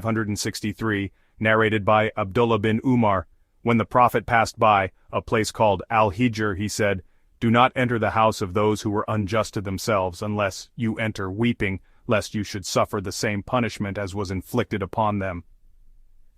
563, narrated by Abdullah bin Umar. When the Prophet passed by a place called Al-Hijr, he said, "Do not enter the house of those who were unjust to themselves, unless you enter weeping, lest you should suffer the same punishment as was inflicted upon them."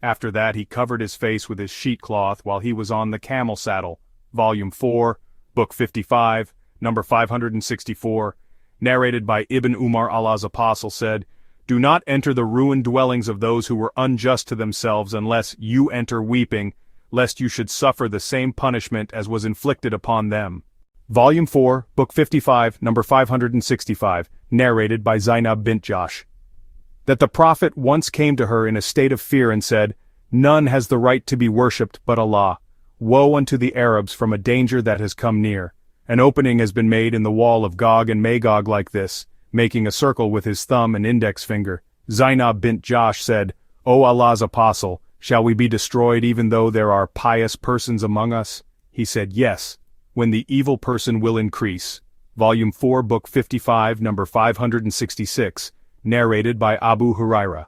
After that he covered his face with his sheet-cloth while he was on the camel saddle. Volume 4, Book 55, number 564, narrated by Ibn Umar, Allah's apostle, said, "Do not enter the ruined dwellings of those who were unjust to themselves unless you enter weeping, lest you should suffer the same punishment as was inflicted upon them." Volume 4, Book 55, number 565, narrated by Zainab bint Jahsh. That the Prophet once came to her in a state of fear and said, "None has the right to be worshipped but Allah. Woe unto the Arabs from a danger that has come near. An opening has been made in the wall of Gog and Magog like this," making a circle with his thumb and index finger. Zainab bint Jahsh said, "O Allah's apostle, shall we be destroyed even though there are pious persons among us?" He said, "Yes, when the evil person will increase." Volume 4, Book 55, number 566, narrated by Abu Huraira.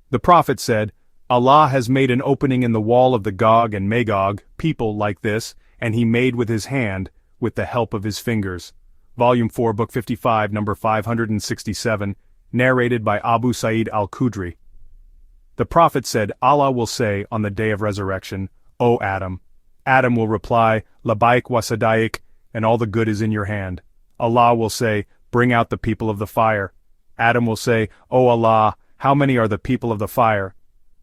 The Prophet said, "Allah has made an opening in the wall of the Gog and Magog, people like this, and he made with his hand, with the help of his fingers." Volume 4, Book 55, number 567, narrated by Abu Sa'id al-Khudri. The Prophet said, "Allah will say on the day of resurrection, 'O Adam.' Adam will reply, 'Labaik wa sadaik,' and all the good is in your hand. Allah will say, 'Bring out the people of the fire.' Adam will say, 'O Allah, how many are the people of the fire?'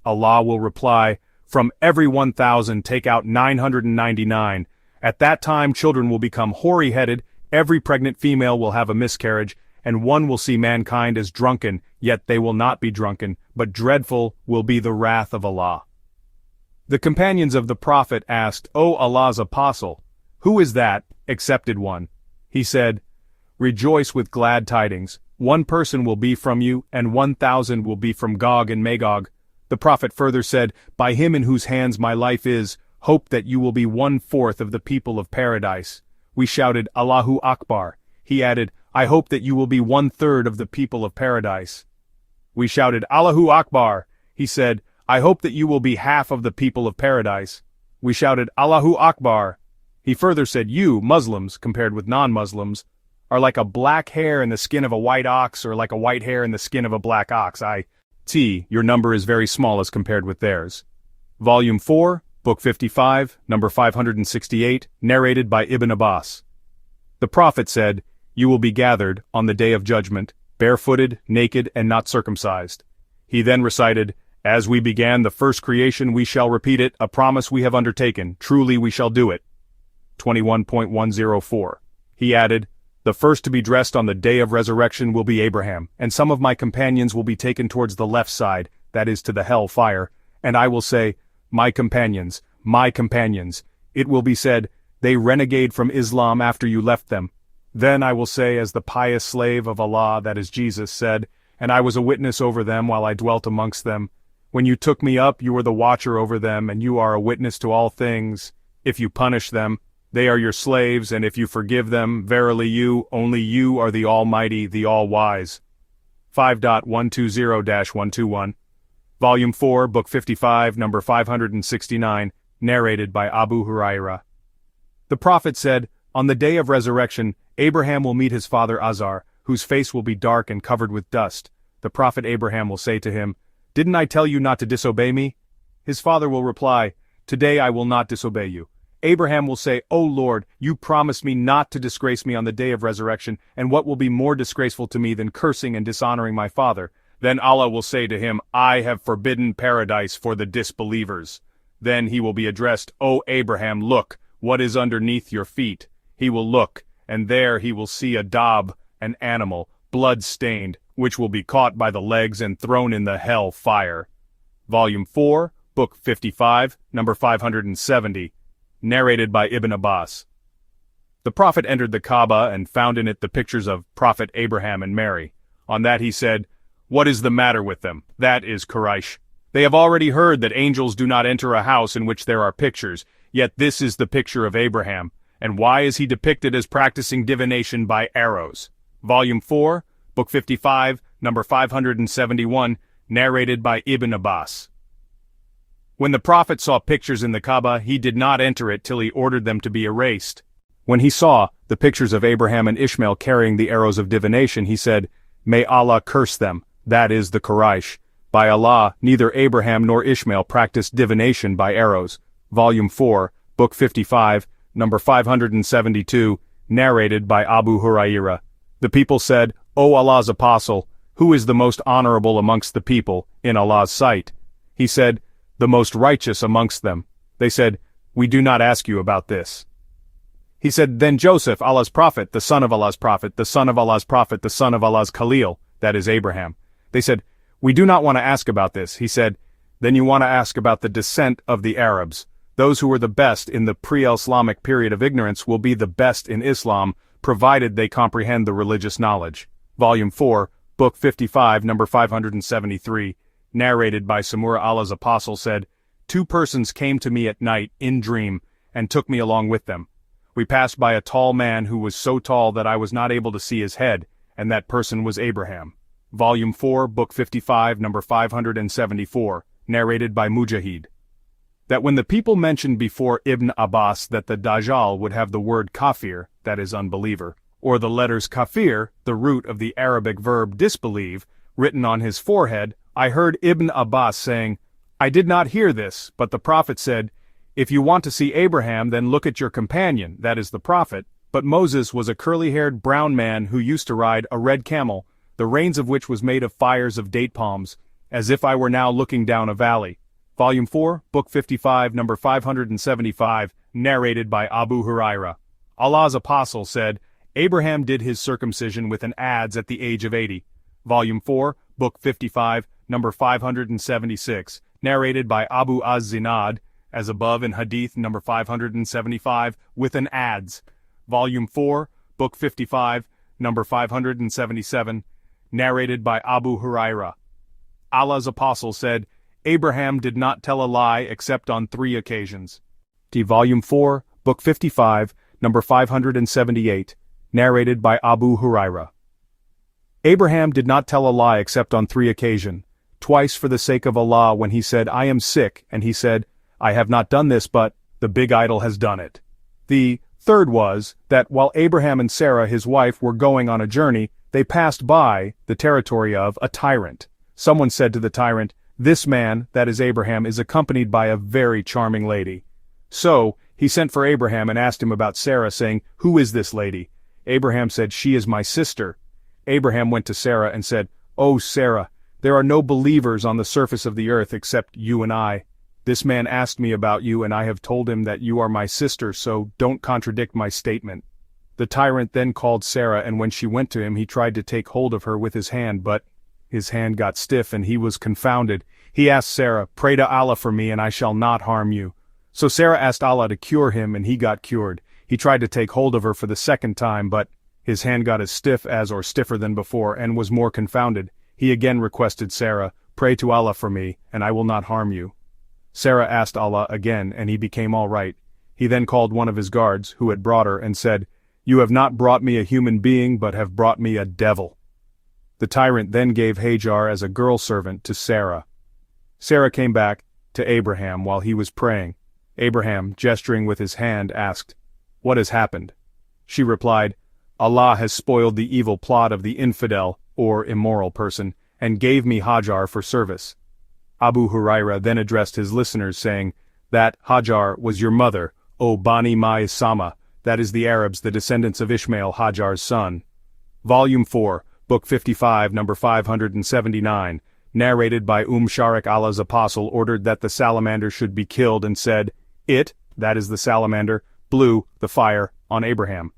Allah will reply, 'From every 1,000 take out 999. At that time children will become hoary-headed, every pregnant female will have a miscarriage, and one will see mankind as drunken, yet they will not be drunken, but dreadful will be the wrath of Allah." The companions of the Prophet asked, "O Allah's apostle, who is that accepted one?" He said, "Rejoice with glad tidings. 1 person will be from you, and 1,000 will be from Gog and Magog." The Prophet further said, "By him in whose hands my life is, hope that you will be 1/4 of the people of paradise." We shouted, "Allahu Akbar." He added, "I hope that you will be 1/3 of the people of paradise." We shouted, "Allahu Akbar." He said, "I hope that you will be half of the people of paradise." We shouted, "Allahu Akbar." He further said, "You, Muslims, compared with non-Muslims, are like a black hair in the skin of a white ox, or like a white hair in the skin of a black ox. Your number is very small as compared with theirs." Volume 4, Book 55, number 568, narrated by Ibn Abbas. The Prophet said, "You will be gathered, on the day of judgment, barefooted, naked, and not circumcised." He then recited, "As we began the first creation we shall repeat it, a promise we have undertaken, truly we shall do it." 21.104. He added, "The first to be dressed on the day of resurrection will be Abraham, and some of my companions will be taken towards the left side, that is to the hell fire, and I will say, 'My companions, my companions.' It will be said, 'They renegade from Islam after you left them.' Then I will say, as the pious slave of Allah, that is Jesus, said, 'And I was a witness over them while I dwelt amongst them. When you took me up you were the watcher over them, and you are a witness to all things. If you punish them, they are your slaves, and if you forgive them, verily you, only you are the Almighty, the All-Wise." 5.120-121. Volume 4, Book 55, number 569, narrated by Abu Huraira. The Prophet said, "On the day of resurrection, Abraham will meet his father Azar, whose face will be dark and covered with dust. The Prophet Abraham will say to him, 'Didn't I tell you not to disobey me?' His father will reply, 'Today I will not disobey you.' Abraham will say, 'O Lord, you promised me not to disgrace me on the day of resurrection, and what will be more disgraceful to me than cursing and dishonoring my father?' Then Allah will say to him, 'I have forbidden paradise for the disbelievers.' Then he will be addressed, 'O Abraham, look, what is underneath your feet?' He will look, and there he will see a dab, an animal, blood-stained, which will be caught by the legs and thrown in the hell fire." Volume 4, Book 55, number 570. Narrated by Ibn Abbas. The Prophet entered the Kaaba and found in it the pictures of Prophet Abraham and Mary. On that he said, "What is the matter with them? That is Quraysh. They have already heard that angels do not enter a house in which there are pictures, yet this is the picture of Abraham, and why is he depicted as practicing divination by arrows?" Volume 4, Book 55, number 571, narrated by Ibn Abbas. When the Prophet saw pictures in the Kaaba, he did not enter it till he ordered them to be erased. When he saw the pictures of Abraham and Ishmael carrying the arrows of divination, he said, "May Allah curse them," that is, the Quraysh. By Allah, neither Abraham nor Ishmael practiced divination by arrows. Volume 4, Book 55, number 572, narrated by Abu Hurairah. The people said, "O Allah's Apostle, who is the most honorable amongst the people, in Allah's sight?" He said, "The most righteous amongst them." They said, "We do not ask you about this." He said, "Then Joseph, Allah's prophet, the son of Allah's prophet, the son of Allah's prophet, the son of Allah's Khalil," that is Abraham. They said, "We do not want to ask about this." He said, "Then you want to ask about the descent of the Arabs. Those who were the best in the pre-Islamic period of ignorance will be the best in Islam, provided they comprehend the religious knowledge." Volume 4, Book 55, number 573, narrated by Samura. Allah's Apostle said, "Two persons came to me at night, in dream, and took me along with them. We passed by a tall man who was so tall that I was not able to see his head, and that person was Abraham." Volume 4, Book 55, number 574, narrated by Mujahid. That when the people mentioned before Ibn Abbas that the Dajjal would have the word kafir, that is unbeliever, or the letters kafir, the root of the Arabic verb disbelieve, written on his forehead, I heard Ibn Abbas saying, "I did not hear this, but the Prophet said, 'If you want to see Abraham, then look at your companion,' that is the Prophet. But Moses was a curly-haired brown man who used to ride a red camel, the reins of which was made of fires of date palms, as if I were now looking down a valley." Volume 4, Book 55, number 575, narrated by Abu Hurairah. Allah's Apostle said, "Abraham did his circumcision with an adze at the age of 80. Volume 4, Book 55, number 576, narrated by Abu Az-Zinad, as above in Hadith number 575, with an adze. Volume 4, Book 55, number 577, narrated by Abu Hurairah. Allah's Apostle said, "Abraham did not tell a lie except on 3 occasions. Volume 4, Book 55, number 578, narrated by Abu Hurairah. Abraham did not tell a lie except on 3 occasions, twice for the sake of Allah when he said, 'I am sick,' and he said, 'I have not done this, but the big idol has done it.' The third was, that while Abraham and Sarah his wife were going on a journey, they passed by the territory of a tyrant. Someone said to the tyrant, 'This man, that is Abraham, is accompanied by a very charming lady.' So, he sent for Abraham and asked him about Sarah, saying, 'Who is this lady?' Abraham said, 'She is my sister.' Abraham went to Sarah and said, 'O Sarah, there are no believers on the surface of the earth except you and I. This man asked me about you, and I have told him that you are my sister, so don't contradict my statement.' The tyrant then called Sarah, and when she went to him he tried to take hold of her with his hand, but his hand got stiff and he was confounded. He asked Sarah, 'Pray to Allah for me and I shall not harm you.' So Sarah asked Allah to cure him and he got cured. He tried to take hold of her for the second time, but his hand got as stiff as or stiffer than before and was more confounded. He again requested Sarah, 'Pray to Allah for me and I will not harm you.' Sarah asked Allah again and he became all right. He then called one of his guards, who had brought her, and said, 'You have not brought me a human being but have brought me a devil.' The tyrant then gave Hajar as a girl servant to Sarah. Sarah came back to Abraham while he was praying. Abraham, gesturing with his hand, asked, 'What has happened?' She replied, 'Allah has spoiled the evil plot of the infidel, or immoral person, and gave me Hajar for service.' Abu Hurairah then addressed his listeners, saying, 'That Hajar was your mother, O Bani Sama, that is the Arabs, the descendants of Ishmael, Hajar's son.' Volume 4, Book 55, number 579, narrated by Sharik. Allah's Apostle ordered that the salamander should be killed and said, 'It,' that is the salamander, 'blew,' the fire, on Abraham."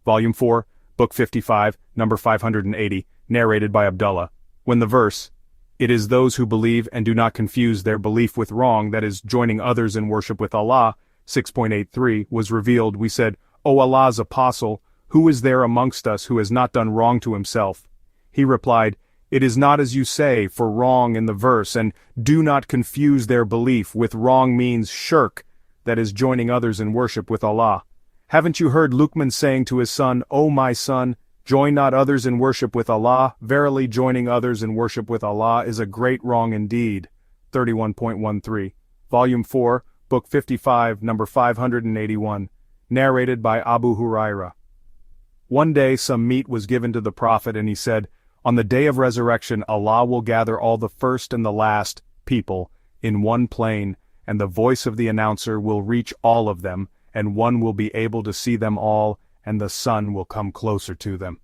Volume 4, Book 55, number 580, narrated by Abdullah. When the verse, "It is those who believe and do not confuse their belief with wrong, that is, joining others in worship with Allah," 6.83, was revealed, we said, "O Allah's Apostle, who is there amongst us who has not done wrong to himself?" He replied, "It is not as you say, for wrong in the verse, and do not confuse their belief with wrong means shirk, that is, joining others in worship with Allah. Haven't you heard Luqman saying to his son, 'O my son, Join not others in worship with Allah. Verily joining others in worship with Allah is a great wrong indeed. 31.13. Volume 4, Book 55, number 581. Narrated by Abu Huraira. One day some meat was given to the Prophet and he said, "On the day of resurrection Allah will gather all the first and the last people in one plain, and the voice of the announcer will reach all of them, and one will be able to see them all, and the sun will come closer to them."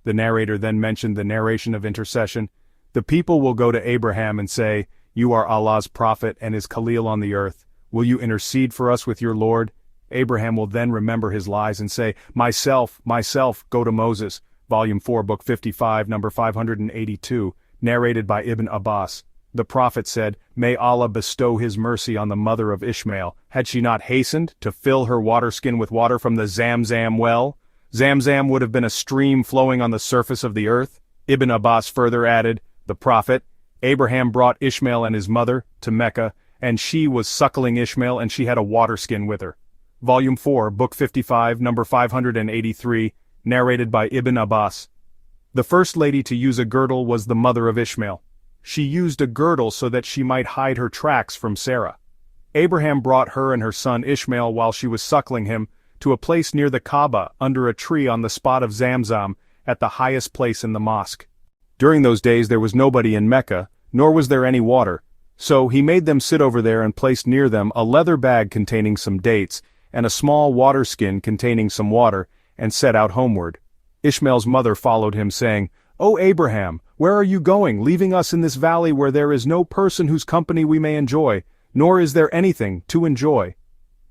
The narrator then mentioned the narration of intercession. The people will go to Abraham and say, "You are Allah's prophet and his Khalil on the earth. Will you intercede for us with your Lord?" Abraham will then remember his lies and say, myself, go to Moses." Volume 4, Book 55, number 582, narrated by Ibn Abbas. The Prophet said, "May Allah bestow his mercy on the mother of Ishmael. Had she not hastened to fill her waterskin with water from the Zamzam well? Zamzam would have been a stream flowing on the surface of the earth." Ibn Abbas further added, the Prophet, Abraham brought Ishmael and his mother to Mecca, and she was suckling Ishmael and she had a waterskin with her. Volume 4, Book 55, number 583, narrated by Ibn Abbas. The first lady to use a girdle was the mother of Ishmael. She used a girdle so that she might hide her tracks from Sarah. Abraham brought her and her son Ishmael while she was suckling him to a place near the Kaaba under a tree on the spot of Zamzam at the highest place in the mosque. During those days there was nobody in Mecca, nor was there any water, so he made them sit over there and placed near them a leather bag containing some dates, and a small water skin containing some water, and set out homeward. Ishmael's mother followed him saying, "O Abraham, where are you going, leaving us in this valley where there is no person whose company we may enjoy, nor is there anything to enjoy?"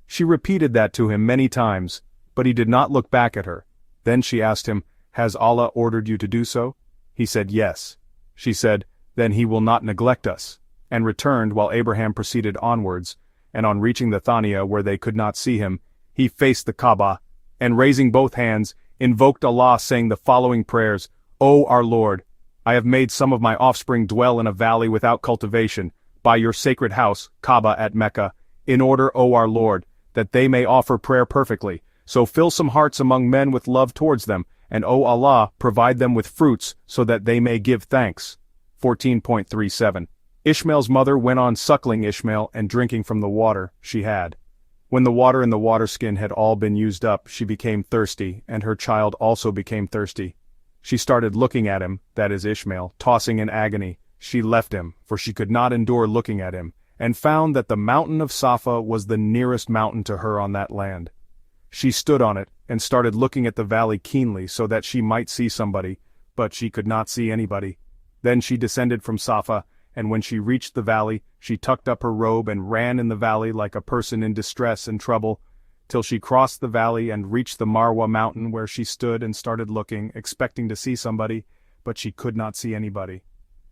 She repeated that to him many times, but he did not look back at her. Then she asked him, "Has Allah ordered you to do so?" He said, "Yes." She said, "Then he will not neglect us," and returned while Abraham proceeded onwards, and on reaching the Thaniya where they could not see him, he faced the Kaaba, and raising both hands, invoked Allah saying the following prayers, "O our Lord, I have made some of my offspring dwell in a valley without cultivation, by your sacred house, Kaaba at Mecca, in order, O our Lord, that they may offer prayer perfectly, so fill some hearts among men with love towards them, and O Allah, provide them with fruits, so that they may give thanks." 14.37. Ishmael's mother went on suckling Ishmael and drinking from the water she had. When the water in the waterskin had all been used up, she became thirsty, and her child also became thirsty. She started looking at him, that is Ishmael, tossing in agony. She left him, for she could not endure looking at him, and found that the mountain of Safa was the nearest mountain to her on that land. She stood on it, and started looking at the valley keenly so that she might see somebody, but she could not see anybody. Then she descended from Safa, and when she reached the valley, she tucked up her robe and ran in the valley like a person in distress and trouble, till she crossed the valley and reached the Marwa mountain where she stood and started looking, expecting to see somebody, but she could not see anybody.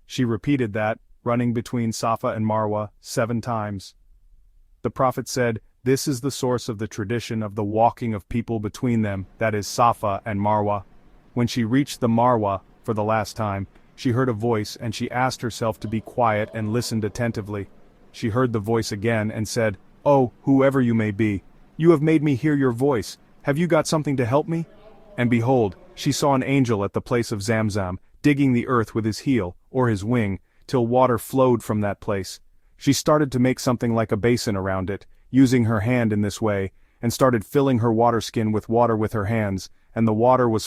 She repeated that, running between Safa and Marwa, 7 times. The Prophet said, "This is the source of the tradition of the walking of people between them, that is Safa and Marwa." When she reached the Marwa, for the last time, she heard a voice and she asked herself to be quiet and listened attentively. She heard the voice again and said, "Oh, whoever you may be, you have made me hear your voice. Have you got something to help me?" And behold, she saw an angel at the place of Zamzam, digging the earth with his heel, or his wing, till water flowed from that place. She started to make something like a basin around it, using her hand in this way, and started filling her waterskin with water with her hands, and the water was